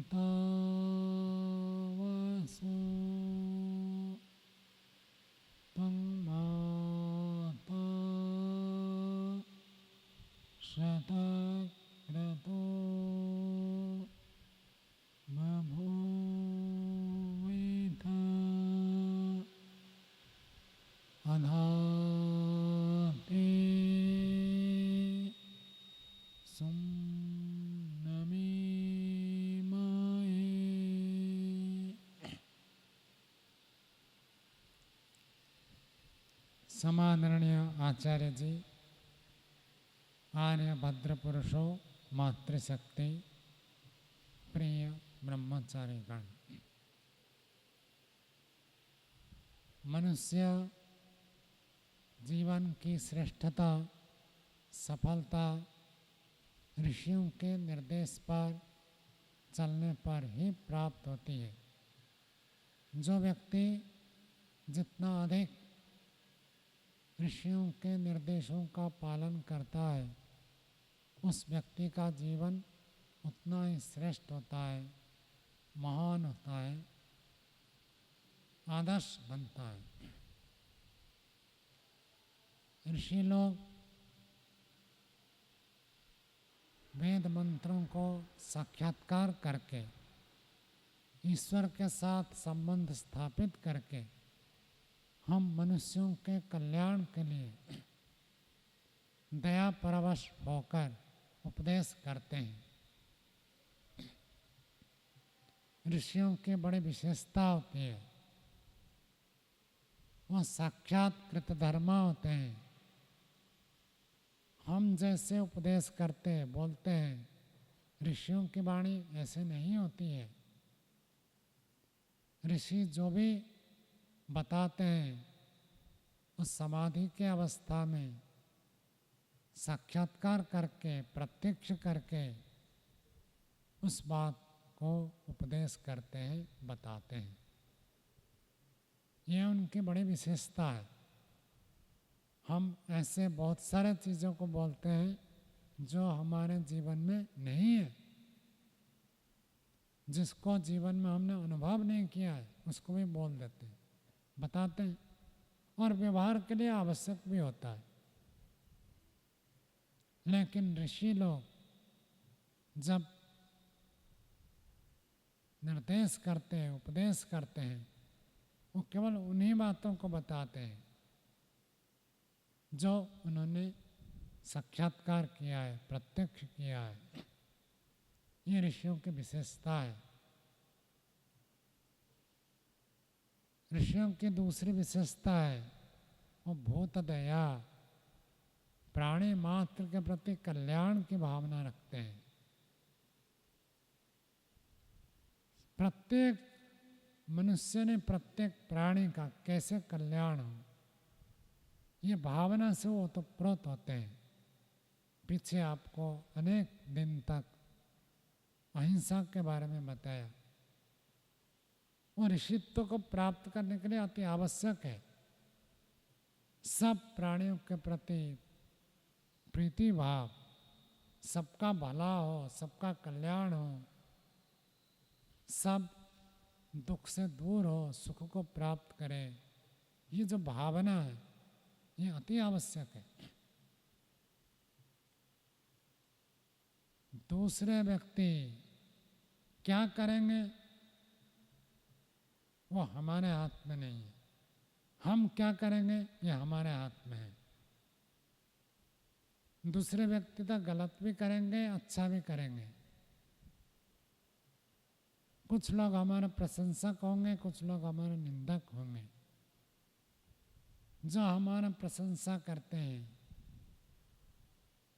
पितावसो त्वं माता शतक्रतो बभूविथ अधाते सुम्नमीमये। समादरणीय आचार्य जी, आर्य भद्र पुरुषों, मातृशक्ति, प्रिय ब्रह्मचारी गण, मनुष्य जीवन की श्रेष्ठता सफलता ऋषियों के निर्देश पर चलने पर ही प्राप्त होती है। जो व्यक्ति जितना अधिक ऋषियों के निर्देशों का पालन करता है, उस व्यक्ति का जीवन उतना ही श्रेष्ठ होता है, महान होता है, आदर्श बनता है। ऋषि लोग वेद मंत्रों को साक्षात्कार करके ईश्वर के साथ संबंध स्थापित करके हम मनुष्यों के कल्याण के लिए दया परवश होकर उपदेश करते हैं। ऋषियों की बड़ी विशेषता होती है, वह साक्षात कृतधर्मा होते हैं। हम जैसे उपदेश करते हैं, बोलते हैं, ऋषियों की वाणी ऐसे नहीं होती है। ऋषि जो भी बताते हैं उस समाधि के अवस्था में साक्षात्कार करके प्रत्यक्ष करके उस बात को उपदेश करते हैं, बताते हैं। यह उनकी बड़ी विशेषता है। हम ऐसे बहुत सारे चीज़ों को बोलते हैं जो हमारे जीवन में नहीं है, जिसको जीवन में हमने अनुभव नहीं किया है उसको भी बोल देते हैं, बताते हैं, और व्यवहार के लिए आवश्यक भी होता है। लेकिन ऋषि लोग जब निर्देश करते हैं, उपदेश करते हैं, वो केवल उन्हीं बातों को बताते हैं जो उन्होंने साक्षात्कार किया है, प्रत्यक्ष किया है। ये ऋषियों की विशेषता है। ऋषियों की दूसरी विशेषता है वो भूत दया, प्राणी मात्र के प्रति कल्याण की भावना रखते हैं। प्रत्येक मनुष्य ने प्रत्येक प्राणी का कैसे कल्याण हो, ये भावना से वो ओतप्रोत होते हैं। पीछे आपको अनेक दिन तक अहिंसा के बारे में बताया। वो ऋषित्व को प्राप्त करने के लिए अति आवश्यक है। सब प्राणियों के प्रति प्रीति भाव, सबका भला हो, सबका कल्याण हो, सब दुख से दूर हो, सुख को प्राप्त करें, ये जो भावना है ये अति आवश्यक है। दूसरे व्यक्ति क्या करेंगे वो हमारे हाथ में नहीं है। हम क्या करेंगे ये हमारे हाथ में है। दूसरे व्यक्ति तो गलत भी करेंगे, अच्छा भी करेंगे। कुछ लोग हमारे प्रशंसक होंगे, कुछ लोग हमारे निंदक होंगे। जो हमारा प्रशंसा करते हैं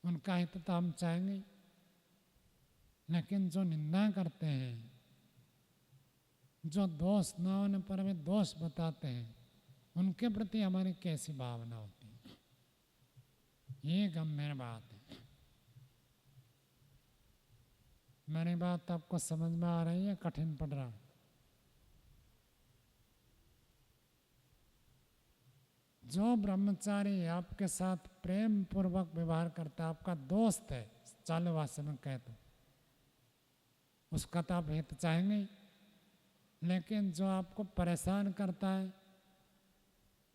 उनका हित तो हम चाहेंगे, लेकिन जो निंदा करते हैं, जो दोष न होने पर भी दोष बताते हैं, उनके प्रति हमारी कैसी भावना होती है, ये गंभीर बात है। मेरी बात आपको समझ में आ रही है, कठिन पड़ रहा है? जो ब्रह्मचारी आपके साथ प्रेम पूर्वक व्यवहार करता है, आपका दोस्त है, चालू भाषा में कहे तो, उसका तो आप हित चाहेंगे ही, लेकिन जो आपको परेशान करता है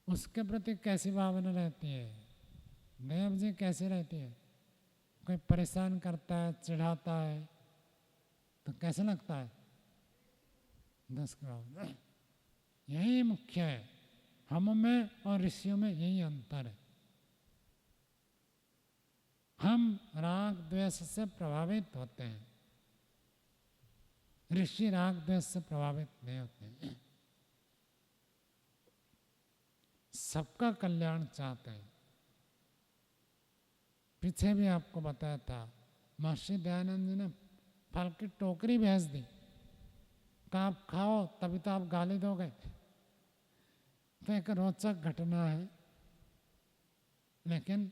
उसके प्रति कैसी भावना रहती है? देव जी कैसी रहती है? कोई परेशान करता है, चिढ़ाता है, तो कैसा लगता है? 10 करोड़। यही मुख्य है, हम में और ऋषियों में यही अंतर है। हम राग द्वेष से प्रभावित होते हैं, ऋषि राग द्वेष से प्रभावित नहीं होते हैं। सबका कल्याण चाहते हैं। पीछे भी आपको बताया था, महर्षि दयानंद जी ने फल की टोकरी भेज दी, कहा आप खाओ तभी तो आप गाली दोगे। तो एक रोचक घटना है, लेकिन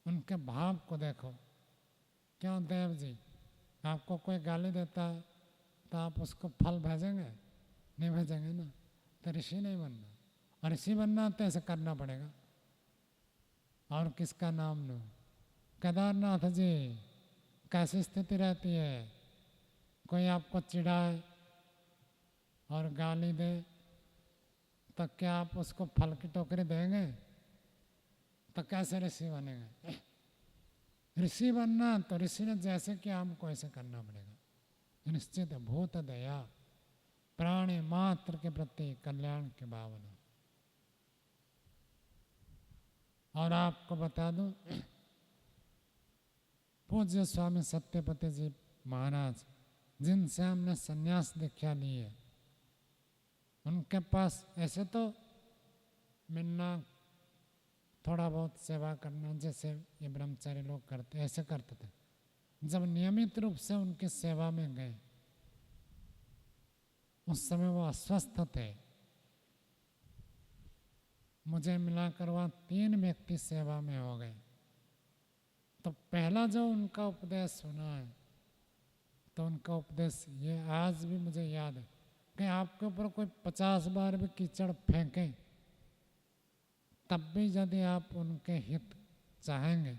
उनके भाव को देखो। क्यों देव जी, आपको कोई गाली देता है तो आप उसको फल भेजेंगे? नहीं भेजेंगे ना। तो ऋषि नहीं बनना, और ऋषि बनना तो ऐसे करना पड़ेगा। और किसका नाम लूं? केदारनाथ जी, कैसी स्थिति रहती है? कोई आपको चिढ़ाए और गाली दे तो क्या आप उसको फल की टोकरी देंगे? तो कैसे ऋषि बनेंगे? ऋषि बनना तो ऋषि ने जैसे किया हमको ऐसे करना पड़ेगा। निश्चित भूत दया, प्राणी मात्र के प्रति कल्याण की भावना। और आपको बता दूं, पूज्य स्वामी सत्यपति जी महाराज, जिनसे हमने संन्यास दीक्षा ली है, उनके पास ऐसे तो मिलना, थोड़ा बहुत सेवा करना, जैसे ये ब्रह्मचारी लोग करते, ऐसे करते थे। जब नियमित रूप से उनकी सेवा में गए, उस समय वो अस्वस्थ थे। मुझे मिलाकर वहाँ 3 व्यक्ति सेवा में हो गए। तो पहला जो उनका उपदेश सुना है, तो उनका उपदेश ये आज भी मुझे याद है कि आपके ऊपर कोई 50 बार भी कीचड़ फेंके, तब भी यदि आप उनके हित चाहेंगे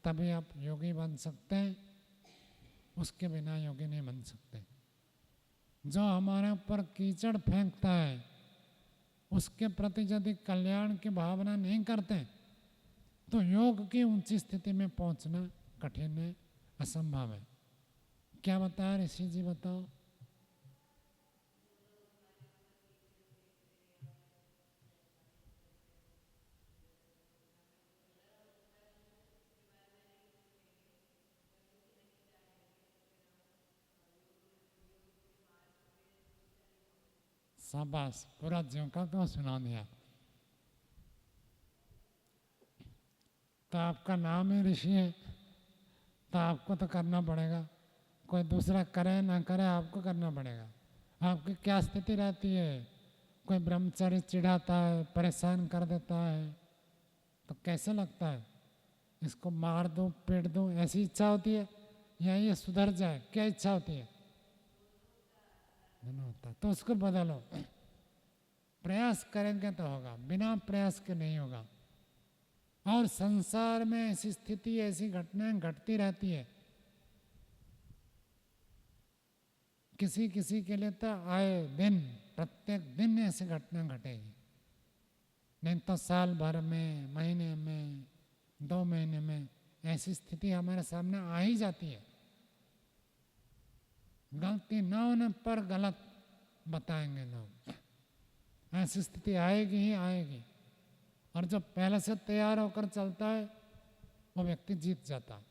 तभी आप योगी बन सकते हैं, उसके बिना योगी नहीं बन सकते। जो हमारे ऊपर कीचड़ फेंकता है उसके प्रति यदि कल्याण की भावना नहीं करते तो योग की ऊंची स्थिति में पहुंचना कठिन है, असंभव है। क्या बताया ऋषि जी, बताओ? शाबाश, पूरा ज्यों का तो सुना दिया। तो आपका नाम ही ऋषि है, तो आपको तो करना पड़ेगा। कोई दूसरा करे ना करे, आपको करना पड़ेगा। आपकी क्या स्थिति रहती है? कोई ब्रह्मचारी चिढ़ाता है, परेशान कर देता है, तो कैसे लगता है? इसको मार दूं, पीट दूं, ऐसी इच्छा होती है, या ये सुधर जाए, क्या इच्छा होती है? नहीं होता, तो उसको बदलो। प्रयास करेंगे तो होगा, बिना प्रयास के नहीं होगा। और संसार में ऐसी स्थिति, ऐसी घटनाएं घटती रहती है। किसी किसी के लिए तो आए दिन, प्रत्येक दिन ऐसी घटना घटेगी, नहीं तो साल भर में, महीने में, 2 महीने में ऐसी स्थिति हमारे सामने आ ही जाती है। गलती न होने पर गलत बताएंगे लोग, ऐसी स्थिति आएगी ही आएगी। और जो पहले से तैयार होकर चलता है वो व्यक्ति जीत जाता है,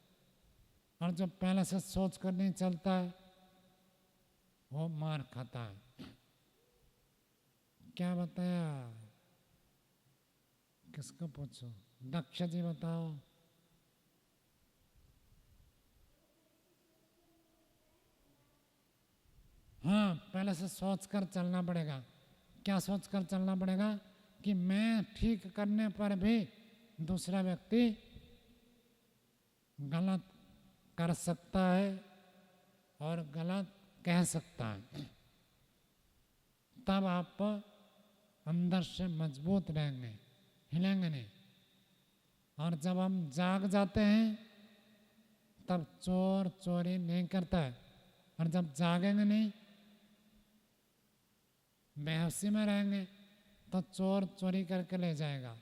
और जो पहले से सोच कर नहीं चलता है वो मार खाता है। क्या बताया? किसको पूछो? दक्ष जी बताओ। हाँ, पहले से सोच कर चलना पड़ेगा। क्या सोच कर चलना पड़ेगा? कि मैं ठीक करने पर भी दूसरा व्यक्ति गलत कर सकता है और गलत कह सकता है। तब आप अंदर से मजबूत रहेंगे, हिलेंगे नहीं। और जब हम जाग जाते हैं तब चोर चोरी नहीं करता है, और जब जागेंगे नहीं, बेहोशी में रहेंगे, तो चोर चोरी करके ले जाएगा।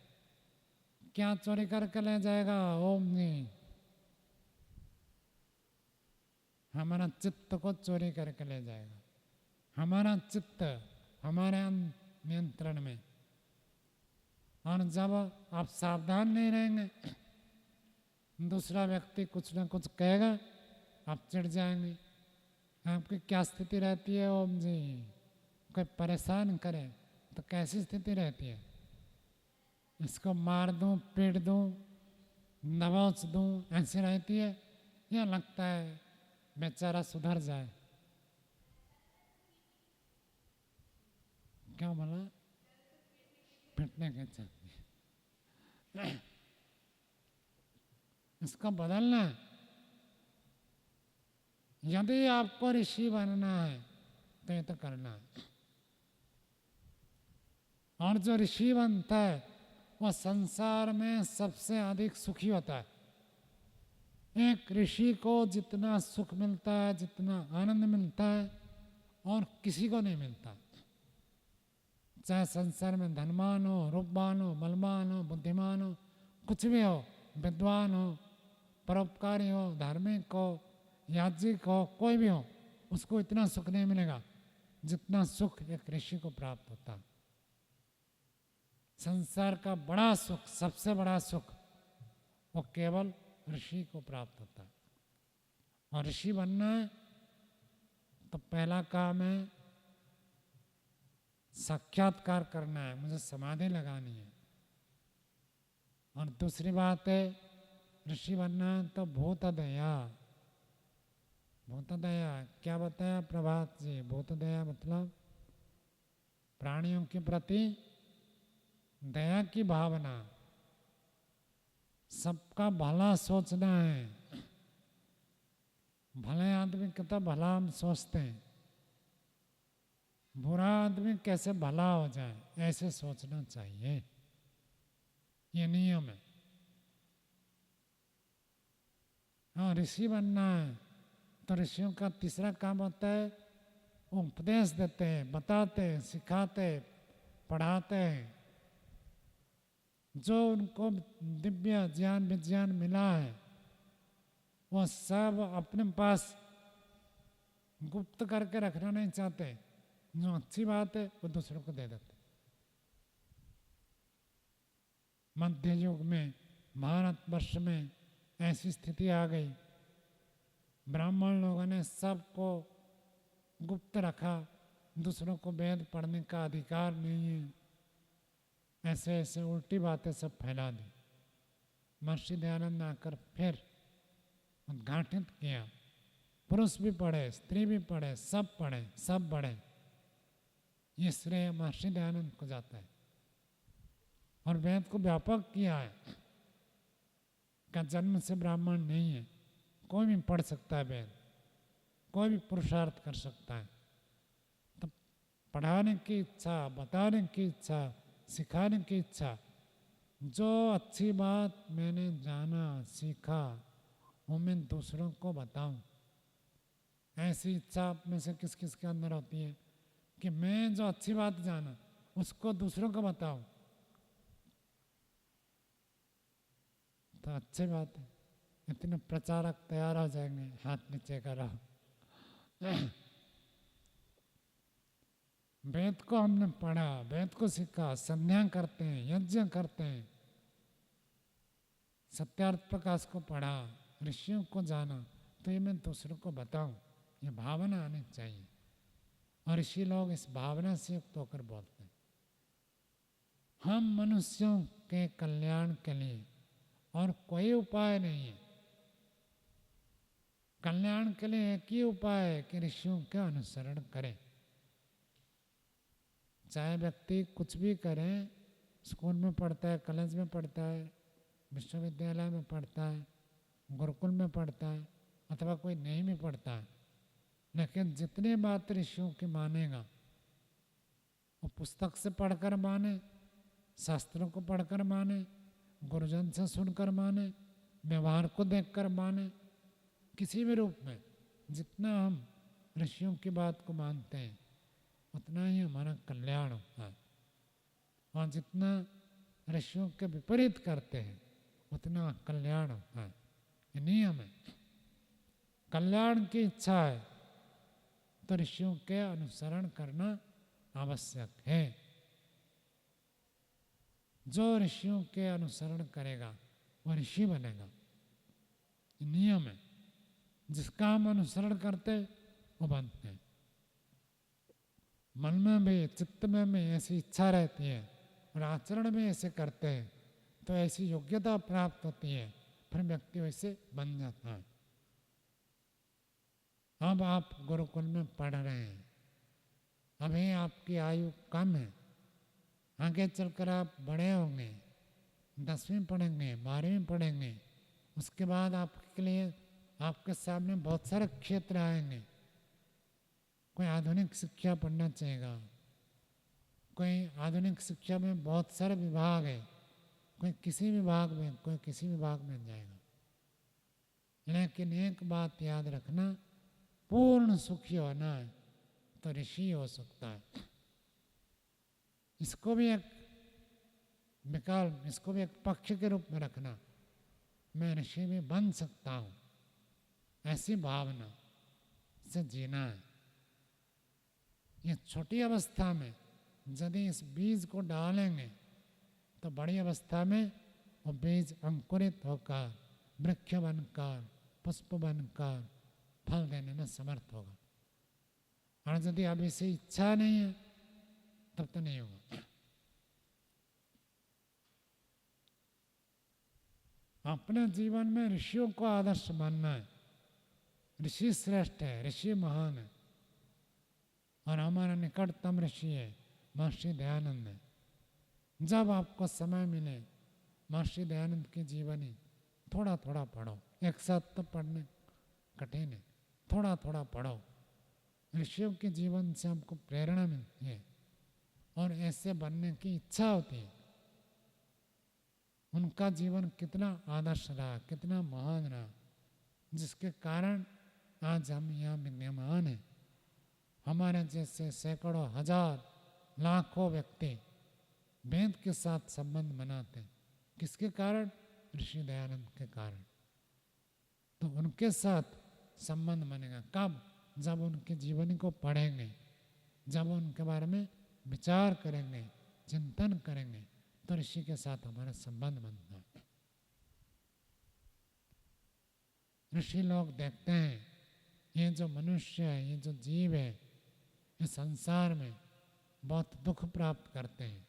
क्या चोरी करके ले जाएगा? ओम जी, हमारा चित्त को चोरी करके ले जाएगा। हमारा चित्त हमारे नियंत्रण में। और जब आप सावधान नहीं रहेंगे, दूसरा व्यक्ति कुछ ना कुछ कहेगा, आप चिढ़ जाएंगे। आपकी क्या स्थिति रहती है ओम जी? कोई परेशान करे तो कैसी स्थिति रहती है? इसको मार दूं, पीट दूं, नवाच दूं, ऐसी रहती है? या लगता है बेचारा सुधर जाए? क्या बोला? पिटने के चाहती। इसको बदलना है। यदि आपको ऋषि बनना है तो ये तो करना है। और जो ऋषि बनता है वह संसार में सबसे अधिक सुखी होता है। एक ऋषि को जितना सुख मिलता है, जितना आनंद मिलता है, और किसी को नहीं मिलता। चाहे संसार में धनवान हो, रूपवान हो, बलवान हो, बुद्धिमान हो, कुछ भी हो, विद्वान हो, परोपकारी हो, धार्मिक हो, याज्ञिक हो, कोई भी हो, उसको इतना सुख नहीं मिलेगा जितना सुख एक ऋषि को प्राप्त होता है। संसार का बड़ा सुख, सबसे बड़ा सुख, वो केवल ऋषि को प्राप्त होता है। और ऋषि बनना है तो पहला काम है साक्षात्कार करना है, मुझे समाधि लगानी है। और दूसरी बात है, ऋषि बनना है तो भूतदया। भूतदया क्या बताया प्रभात जी? भूतदया मतलब प्राणियों के प्रति दया की भावना, सबका भला सोचना है। भले आदमी कितना भला हम सोचते हैं, बुरा आदमी कैसे भला हो जाए ऐसे सोचना चाहिए। ये नियम है। हाँ, ऋषि बनना है तो ऋषियों का तीसरा काम होता है वो उपदेश देते हैं, बताते हैं, सिखाते हैं, पढ़ाते हैं। जो उनको दिव्य ज्ञान विज्ञान मिला है वो सब अपने पास गुप्त करके रखना नहीं चाहते। जो अच्छी बात है वो दूसरों को दे देते। मध्य युग में भारतवर्ष में ऐसी स्थिति आ गई, ब्राह्मण लोगों ने सबको गुप्त रखा, दूसरों को वेद पढ़ने का अधिकार नहीं है, ऐसे ऐसे उल्टी बातें सब फैला दी। महर्षि दयानंद आकर फिर उद्घाटित किया, पुरुष भी पढ़े, स्त्री भी पढ़े, सब पढ़े, सब बढ़े। ये श्रेय महर्षि दयानंद को जाता है। और वेद को व्यापक किया है का जन्म से ब्राह्मण नहीं है, कोई भी पढ़ सकता है वेद, कोई भी पुरुषार्थ कर सकता है। तो पढ़ाने की इच्छा, बताने की इच्छा, सिखाने की इच्छा, जो अच्छी बात मैंने जाना सीखा वो मैं दूसरों को बताऊं, ऐसी इच्छा आप में से किस किस के अंदर होती है कि मैं जो अच्छी बात जाना उसको दूसरों को बताऊं? तो अच्छी बात है, इतने प्रचारक तैयार हो जाएंगे। हाथ नीचे करो। वेद को हमने पढ़ा, वेद को सीखा, संध्या करते हैं, यज्ञ करते हैं, सत्यार्थ प्रकाश को पढ़ा, ऋषियों को जाना, तो ये मैं दूसरों को बताऊं, ये भावना आनी चाहिए। और ऋषि लोग इस भावना से युक्त होकर बोलते हैं। हम मनुष्यों के कल्याण के लिए और कोई उपाय नहीं है। कल्याण के लिए एक ही उपाय है कि ऋषियों का अनुसरण करें। चाहे व्यक्ति कुछ भी करे, स्कूल में पढ़ता है, कॉलेज में पढ़ता है, विश्वविद्यालय में पढ़ता है, गुरुकुल में पढ़ता है, अथवा कोई नहीं भी पढ़ता है, लेकिन जितनी बात ऋषियों की मानेगा वो पुस्तक से पढ़कर माने, शास्त्रों को पढ़कर माने, गुरुजन से सुनकर माने, व्यवहार को देखकर माने, किसी भी रूप में जितना हम ऋषियों की बात को मानते हैं उतना ही हमारा कल्याण होता है, और जितना ऋषियों के विपरीत करते हैं उतना कल्याण होता है। ये नियम है। कल्याण की इच्छा है तो ऋषियों के अनुसरण करना आवश्यक है। जो ऋषियों के अनुसरण करेगा वो ऋषि बनेगा। ये नियम है। जिसका हम अनुसरण करते वो बनते हैं। मन में भी चित्त में भी ऐसी इच्छा रहती है और आचरण में ऐसे करते हैं तो ऐसी योग्यता प्राप्त होती है, फिर व्यक्ति वैसे बन जाता है। अब आप गुरुकुल में पढ़ रहे हैं, अभी आपकी आयु कम है, आगे चलकर आप बड़े होंगे, 10वीं पढ़ेंगे, 12वीं पढ़ेंगे, उसके बाद आपके लिए आपके सामने बहुत सारे क्षेत्र आएंगे। कोई आधुनिक शिक्षा पढ़ना चाहेगा, कोई आधुनिक शिक्षा में बहुत सारे विभाग है, कोई किसी विभाग में, कोई किसी विभाग में जाएगा। लेकिन एक बात याद रखना, पूर्ण सुखी होना है तो ऋषि हो सकता है। इसको भी एक विकल्प, इसको भी एक पक्ष के रूप में रखना, मैं ऋषि भी बन सकता हूँ, ऐसी भावना से जीना है। ये छोटी अवस्था में यदि इस बीज को डालेंगे तो बड़ी अवस्था में वो बीज अंकुरित होकर वृक्ष बनकर पुष्प बनकर फल देने में समर्थ होगा। और यदि अभी से इच्छा नहीं है तब तो नहीं होगा। अपने जीवन में ऋषियों को आदर्श मानना है। ऋषि श्रेष्ठ है, ऋषि महान है, और हमारा निकटतम ऋषि है महर्षि दयानंद है। जब आपको समय मिले महर्षि दयानंद की जीवनी थोड़ा थोड़ा पढ़ो। एक साथ तो पढ़ने कठिन है, थोड़ा थोड़ा पढ़ो। ऋषियों के जीवन से हमको प्रेरणा मिलती है और ऐसे बनने की इच्छा होती है। उनका जीवन कितना आदर्श रहा, कितना महान रहा, जिसके कारण आज हम यहाँ विद्यमान हैं। हमारे जैसे सैकड़ों हजार लाखों व्यक्ति वेद के साथ संबंध बनाते हैं। किसके कारण? ऋषि दयानंद के कारण। तो उनके साथ संबंध बनेगा कब? जब उनके जीवनी को पढ़ेंगे, जब उनके बारे में विचार करेंगे, चिंतन करेंगे, तो ऋषि के साथ हमारा संबंध बनता है। ऋषि लोग देखते हैं ये जो मनुष्य है, ये जो जीव है, इस संसार में बहुत दुख प्राप्त करते हैं।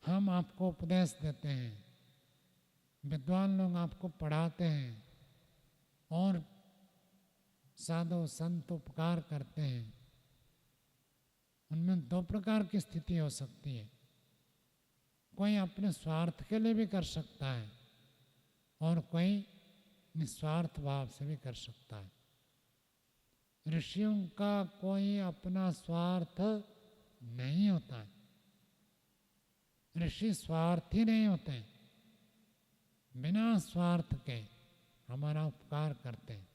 हम आपको उपदेश देते हैं, विद्वान लोग आपको पढ़ाते हैं और साधु संत उपकार करते हैं। उनमें दो प्रकार की स्थिति हो सकती है। कोई अपने स्वार्थ के लिए भी कर सकता है और कोई निस्वार्थ भाव से भी कर सकता है। ऋषियों का कोई अपना स्वार्थ नहीं होता है। ऋषि स्वार्थी नहीं होते, बिना स्वार्थ के हमारा उपकार करते हैं।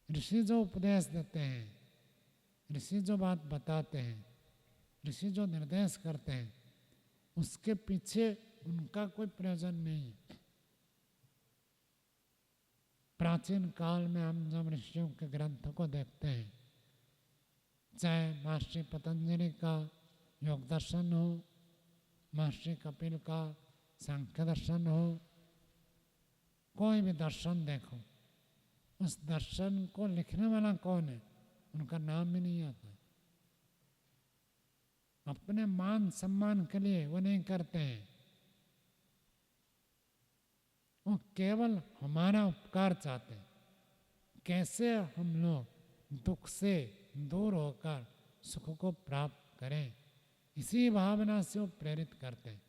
ऋषि जो उपदेश देते हैं, ऋषि जो बात बताते हैं, ऋषि जो निर्देश करते हैं, उसके पीछे उनका कोई प्रयोजन नहीं है। प्राचीन काल में हम जब ऋषियों के ग्रंथों को देखते हैं, चाहे महर्षि पतंजलि का योग दर्शन हो, महर्षि कपिल का सांख्य दर्शन हो, कोई भी दर्शन देखो, उस दर्शन को लिखने वाला कौन है? उनका नाम भी नहीं आता। अपने मान सम्मान के लिए वो नहीं करते हैं, वो केवल हमारा उपकार चाहते हैं। कैसे हम लोग दुख से दूर होकर सुख को प्राप्त करें, इसी भावना से वो प्रेरित करते हैं।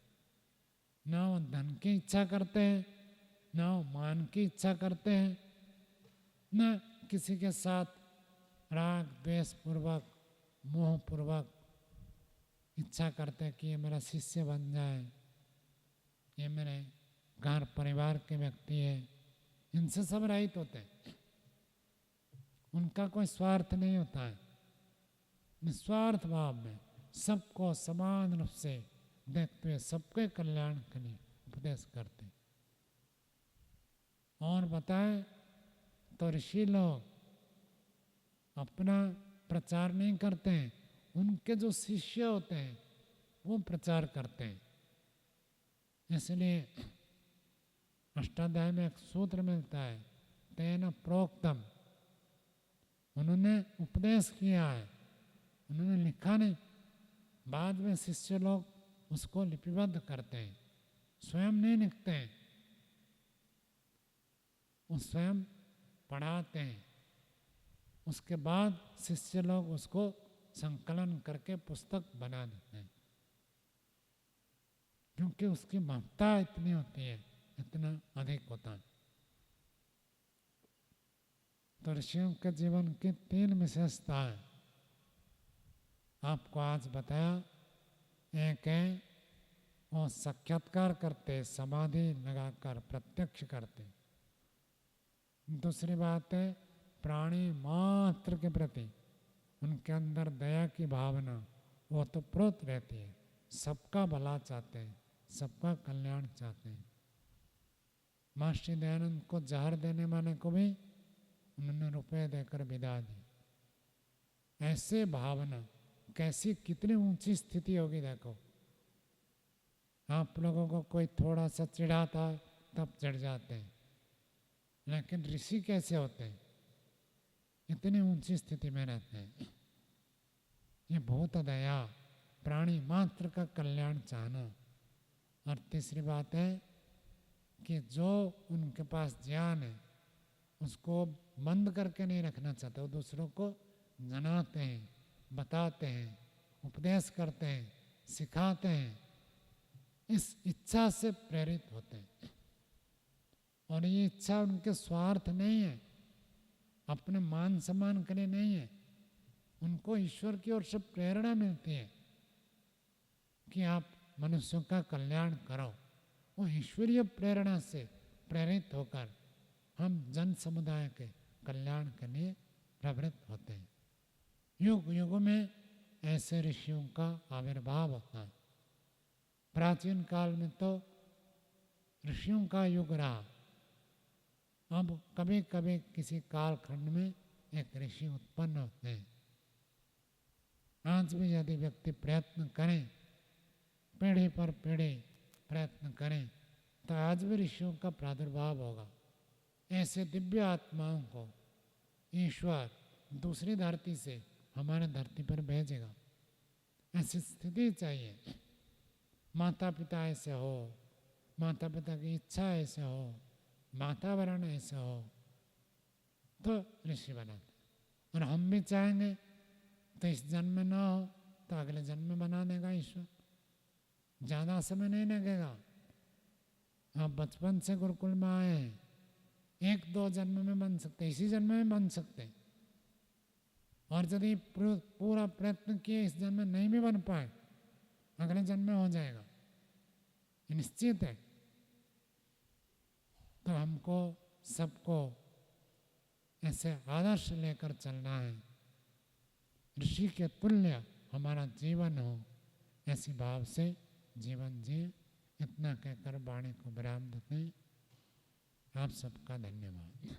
ना वो धन की इच्छा करते हैं, ना वो मान की इच्छा करते हैं, न किसी के साथ राग द्वेष पूर्वक मोह पूर्वक इच्छा करते हैं कि ये मेरा शिष्य बन जाए, ये मेरे घर परिवार के व्यक्ति है। इनसे सब रहित होते हैं। उनका कोई स्वार्थ नहीं होता है, निस्वार्थ भाव में सबको समान रूप से देखते हुए सबके कल्याण के लिए उपदेश करते। और बताए तो ऋषि लोग अपना प्रचार नहीं करते हैं, उनके जो शिष्य होते हैं वो प्रचार करते हैं। इसलिए अष्टाध्याय में एक सूत्र मिलता है, तेन प्रोक्तम, उन्होंने उपदेश किया है, उन्होंने लिखा नहीं, बाद में शिष्य लोग उसको लिपिबद्ध करते हैं, स्वयं नहीं लिखते हैं, वो स्वयं पढ़ाते हैं, उसके बाद शिष्य लोग उसको संकलन करके पुस्तक बना देते हैं, क्योंकि उसकी महत्ता इतनी होती है, इतना अधिक होता है। तो ऋषियों के जीवन की 3 विशेषताएं आपको आज बताया। एक है वो साक्षात्कार करते, समाधि लगाकर प्रत्यक्ष करते। दूसरी बात है प्राणी मात्र के प्रति उनके अंदर दया की भावना वो तो प्रोत रहती है, सबका भला चाहते हैं, सबका कल्याण चाहते हैं। महर्षि दयानंद को जहर देने वाले को भी उन्होंने रुपए देकर विदा दी। ऐसे भावना कैसी कितनी ऊंची स्थिति होगी देखो। आप लोगों को कोई थोड़ा सा चिढ़ाता है तब चढ़ जाते हैं, लेकिन ऋषि कैसे होते हैं, इतनी ऊंची स्थिति में रहते हैं। ये बहुत दया, प्राणी मात्र का कल्याण चाहना। और तीसरी बात है कि जो उनके पास ज्ञान है उसको बंद करके नहीं रखना चाहते, वो दूसरों को जनाते हैं, बताते हैं, उपदेश करते हैं, सिखाते हैं, इस इच्छा से प्रेरित होते हैं। और ये इच्छा उनके स्वार्थ नहीं है, अपने मान सम्मान के लिए नहीं है, उनको ईश्वर की ओर से प्रेरणा मिलती है कि आप मनुष्यों का कल्याण करो। वो ईश्वरीय प्रेरणा से प्रेरित होकर हम जन समुदाय के कल्याण के लिए प्रवृत्त होते हैं। युग युग में ऐसे ऋषियों का आविर्भाव होता है। प्राचीन काल में तो ऋषियों का युग रहा, अब कभी कभी किसी कालखंड में एक ऋषि उत्पन्न होते हैं। आज भी यदि व्यक्ति प्रयत्न करें, पीढ़ी पर पीढ़ी प्रयत्न करें, तो आज भी ऋषियों का प्रादुर्भाव होगा। ऐसे दिव्य आत्माओं को ईश्वर दूसरी धरती से हमारे धरती पर भेजेगा। ऐसी स्थिति चाहिए। माता पिता ऐसे हो, माता पिता की इच्छा ऐसे हो, वातावरण ऐसे हो, तो ऋषि बनाते। और हम भी चाहेंगे तो इस जन्म में ना हो तो अगले जन्म में बना देगा ईश्वर। ज़्यादा समय नहीं लगेगा। आप बचपन से गुरुकुल में आए हैं, 1-2 जन्म में बन सकते, इसी जन्म में बन सकते। और यदि पूरा प्रयत्न किए इस जन्म में नहीं भी बन पाए, अगले जन्म में हो जाएगा, निश्चित है। तो हमको सबको ऐसे आदर्श लेकर चलना है, ऋषि के तुल्य हमारा जीवन हो, ऐसी भाव से जीवन जिए। इतना कहकर वाणी को विराम देते हैं। आप सबका धन्यवाद।